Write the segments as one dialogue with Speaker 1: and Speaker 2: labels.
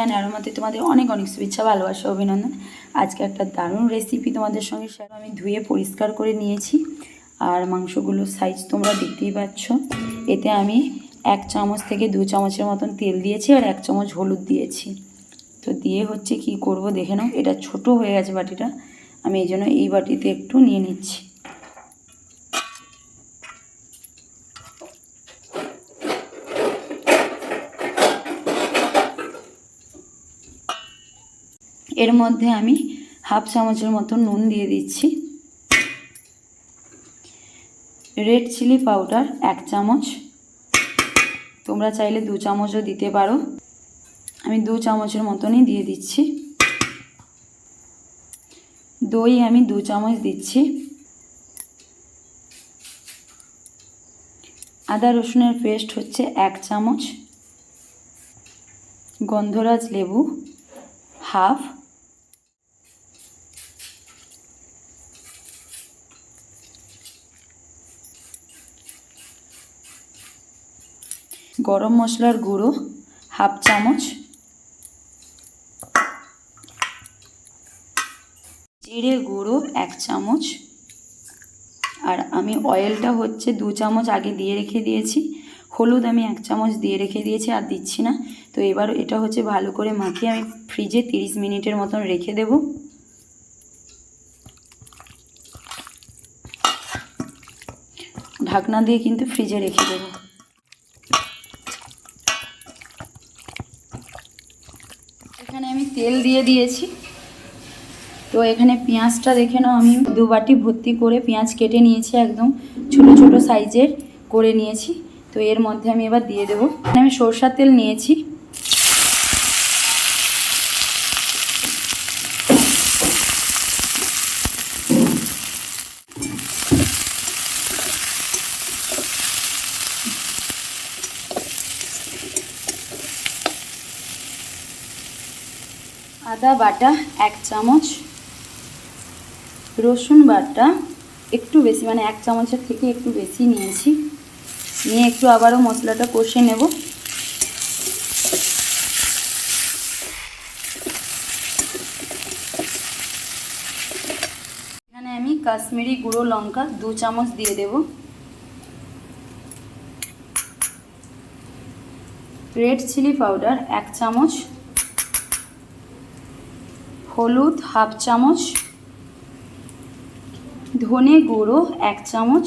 Speaker 1: And অ্যারোমাতে তোমাদের অনেক অনেক শুভেচ্ছা, ভালোবাসা, অভিনন্দন। আজকে একটা দারুণ রেসিপি তোমাদের সঙ্গে শেয়ার। আমি ধুয়ে পরিষ্কার করে নিয়েছি আর মাংসগুলোর সাইজ তোমরা দেখতেই পাচ্ছ। এতে আমি 1 চামচ থেকে 2 চামচের মতন তেল দিয়েছি আর 1 চামচ হলুদ দিয়েছি। তো দিয়ে হচ্ছে কি করব দেখে নাও। এটা ছোট হয়ে গেছে বাটিটা, আমি এই জন্য এই বাটিতে একটু নিয়ে নিচ্ছি। এর মধ্যে আমি 1/2 চামচের মতো নুন দিয়ে দিচ্ছি। রেড চিলি পাউডার 1 চামচ, তোমরা চাইলে 2 চামচও দিতে পারো। আমি 2 চামচের মতনই দিয়ে দিচ্ছি। দই আমি 2 চামচ দিচ্ছি। আদা রসুনের পেস্ট হচ্ছে 1 চামচ। গন্ধরাজ লেবু 1/2, গরম মশলার গুঁড়ো 1/2 চামচ, জিরে গুঁড়ো 1 চামচ, আর আমি অয়েলটা হচ্ছে 2 চামচ আগে দিয়ে রেখে দিয়েছি। হলুদ আমি 1 চামচ দিয়ে রেখে দিয়েছি, আর দিচ্ছি না। তো এবার এটা হচ্ছে ভালো করে মাখিয়ে আমি ফ্রিজে 30 মিনিটের মতন রেখে দেব। ঢাকনা দিয়ে কিন্তু ফ্রিজে রেখে দেব। এখানে আমি তেল দিয়ে দিয়েছি। তো এখানে পেঁয়াজটা দেখে নাও, আমি 2 বাটি ভর্তি করে পেঁয়াজ কেটে নিয়েছি, একদম ছোট ছোট সাইজের করে নিয়েছি। তো এর মধ্যে আমি এবার দিয়ে দেবো। আমি সরষের তেল নিয়েছি। আদা বাটা 1 চামচ, রসুন বাটা একটু বেশি, মানে 1 চামচের থেকে একটু বেশি নিয়েছি। নিয়ে একটু আবারও মশলাটা কষে নেব। এখানে আমি কাশ্মীরি গুঁড়ো লঙ্কা 2 চামচ দিয়ে দেব। রেড চিলি পাউডার 1 চামচ, হলুদ 1/2 চামচ, ধনে গুঁড়ো 1 চামচ,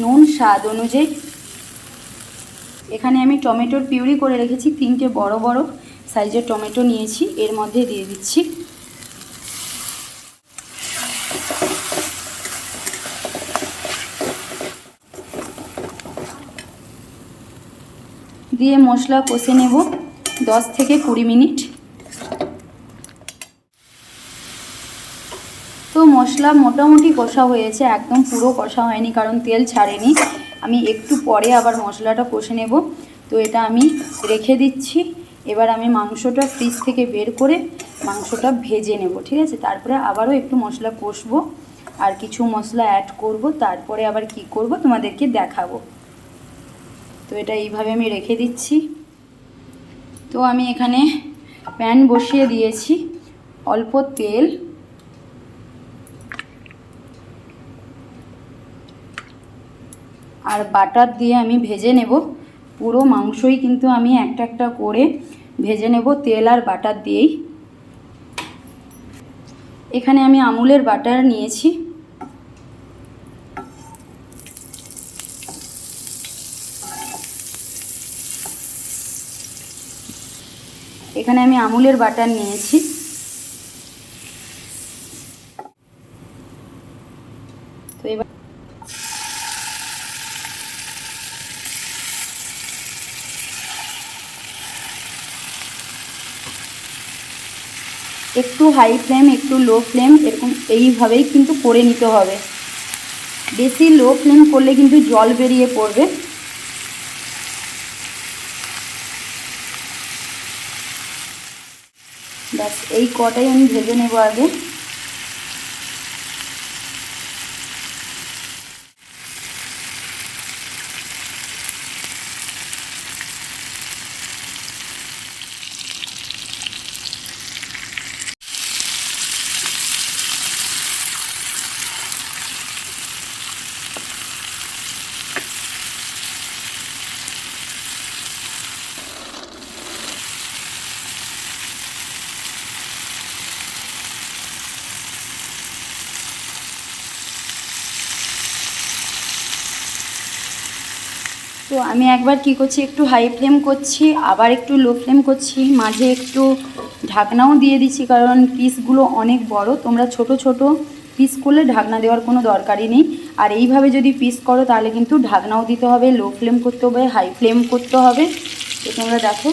Speaker 1: নুন স্বাদ অনুযায়ী। এখানে আমি টমেটোর পিউরি করে রেখেছি, 3টে বড় বড় সাইজের টমেটো নিয়েছি, এর মধ্যে দিয়ে দিচ্ছি। দিয়ে মশলা কষে নেব 10 থেকে 20 মিনিট। তো মশলা মোটামুটি কষা হয়েছে, একদম পুরো কষা হয়নি কারণ তেল ছাড়েনি। আমি একটু পরে আবার মশলাটা কষে নেব। তো এটা আমি রেখে দিচ্ছি। এবার আমি মাংসটা ফ্রিজ থেকে বের করে মাংসটা ভেজে নেব, ঠিক আছে? তারপরে আবারও একটু মশলা কষবো আর কিছু মশলা অ্যাড করব, তারপরে আবার কি করব তোমাদেরকে দেখাবো। তো এটা এইভাবে আমি রেখে দিচ্ছি। তো আমি এখানে প্যান বসিয়ে দিয়েছি, অল্প তেল আর বাটার দিয়ে আমি ভেজে নেব। পুরো মাংসই কিন্তু আমি একটা একটা করে ভেজে নেব তেল আর বাটার দিয়েই। এখানে আমি আমুলের বাটার নিয়েছি। এখানে আমি আমুলের বাটার নিয়েছি। তো এবার একটু হাই ফ্লেম একটু লো ফ্লেম এরকম এইভাবেই কিন্তু করে নিতে হবে। বেশি লো ফ্লেম করলে কিন্তু জল বেরিয়ে পড়বে। ব্যাস এই কটাই আমি ভেজে নেব আগে। তো আমি একবার কি করছি, একটু হাই ফ্লেম করছি, আবার একটু লো ফ্লেম করছি, মাঝে একটু ঢাকনাও দিয়ে দিচ্ছি, কারণ পিসগুলো অনেক বড়। তোমরা ছোট ছোট পিস করলে ঢাকনা দেওয়ার কোনো দরকারই নেই। আর এইভাবে যদি পিস করো তাহলে কিন্তু ঢাকনাও দিতে হবে, লো ফ্লেম করতে হবে, হাই ফ্লেম করতে হবে। তো তোমরা দেখো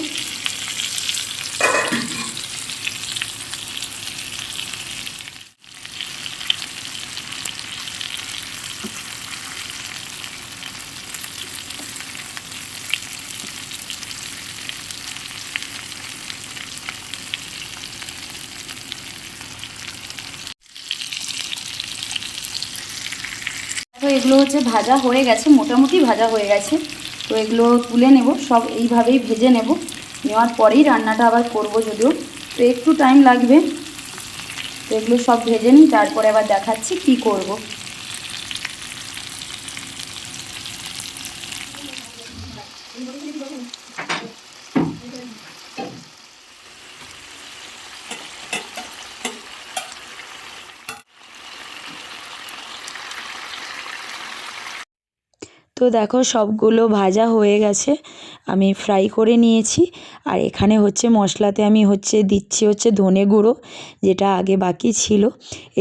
Speaker 1: তো এগুলো হচ্ছে ভাজা হয়ে গেছে, মোটামুটি ভাজা হয়ে গেছে। তো এগুলো তুলে নেব, সব এইভাবেই ভেজে নেব। নেওয়ার পরেই রান্নাটা আবার করব, যদিও তো একটু টাইম লাগবে। তো এগুলো সব ভেজে নিই, তারপরে আবার দেখাচ্ছি কি করব। তো দেখো সবগুলো ভাজা হয়ে গেছে, আমি ফ্রাই করে নিয়েছি। আর এখানে হচ্ছে মশলাতে আমি দিচ্ছি ধনে গুঁড়ো, যেটা আগে বাকি ছিল।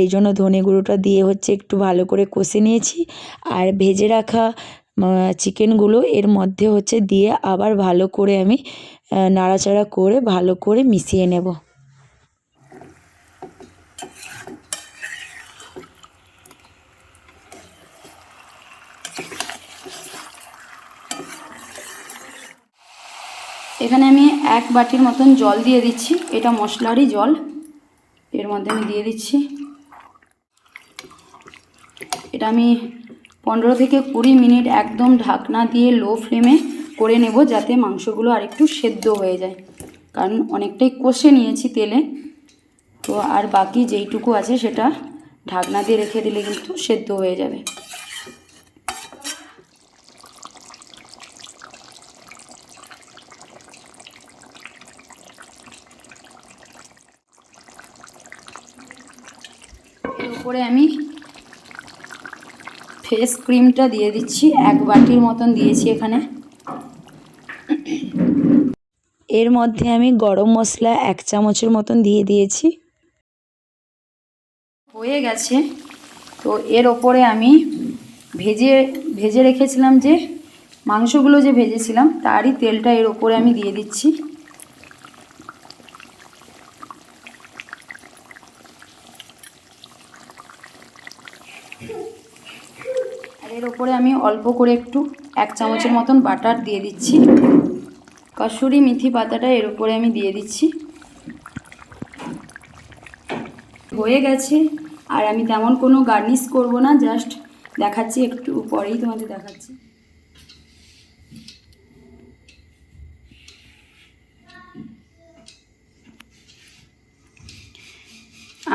Speaker 1: এই জন্য ধনে গুঁড়োটা দিয়ে একটু ভালো করে কষে নিয়েছি। আর ভেজে রাখা চিকেনগুলো এর মধ্যে দিয়ে আবার ভালো করে আমি নাড়াচাড়া করে ভালো করে মিশিয়ে নেব। এখানে আমি 1 বাটির মতন জল দিয়ে দিচ্ছি, এটা মশলারই জল, এর মধ্যে আমি দিয়ে দিচ্ছি। এটা আমি 15 থেকে 20 মিনিট একদম ঢাকনা দিয়ে লো ফ্লেমে করে নেব, যাতে মাংসগুলো আরেকটু সেদ্ধ হয়ে যায়, কারণ অনেকটাই কষে নিয়েছি তেলে। তো আর বাকি যেইটুকু আছে সেটা ঢাকনা দিয়ে রেখে দিলে কিন্তু সেদ্ধ হয়ে যাবে। এর উপরে আমি ফেস ক্রিমটা দিয়ে দিচ্ছি, 1 বাটির মতন দিয়েছি এখানে। এর মধ্যে আমি গরম মশলা 1 চামচের মতন দিয়ে দিয়েছি। হয়ে গেছে। তো এর ওপরে আমি ভেজে রেখেছিলাম যে মাংসগুলো যে ভেজেছিলাম তারই তেলটা এর ওপরে আমি দিয়ে দিচ্ছি। আর এর ওপরে আমি অল্প করে একটু 1 চামচের মতন বাটার দিয়ে দিচ্ছি। কসুরি মেথি পাতাটা এর ওপরে আমি দিয়ে দিচ্ছি। হয়ে গেছে। আর আমি তেমন কোনো গার্নিশ করব না, জাস্ট দেখাচ্ছি, একটু পরেই তোমাদের দেখাচ্ছি।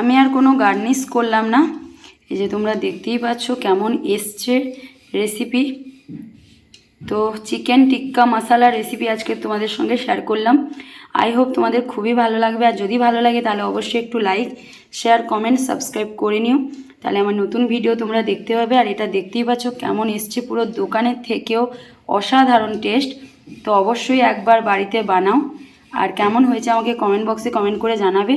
Speaker 1: আমি আর কোনো গার্নিশ করলাম না, এই যে তোমরা দেখতেই পাচ্ছ কেমন এসছে রেসিপি। তো চিকেন টিক্কা মশলা রেসিপি আজকে তোমাদের সঙ্গে শেয়ার করলাম। আই হোপ তোমাদের খুবই ভালো লাগবে। আর যদি ভালো লাগে তাহলে অবশ্যই একটু লাইক, শেয়ার, কমেন্ট, সাবস্ক্রাইব করে নিও, তাহলে আমার নতুন ভিডিও তোমরা দেখতে পাবে। আর এটা দেখতেই পাচ্ছ কেমন এসছে, পুরো দোকানের থেকেও অসাধারণ টেস্ট। তো অবশ্যই একবার বাড়িতে বানাও, আর কেমন হয়েছে আমাকে কমেন্ট বক্সে কমেন্ট করে জানাবে।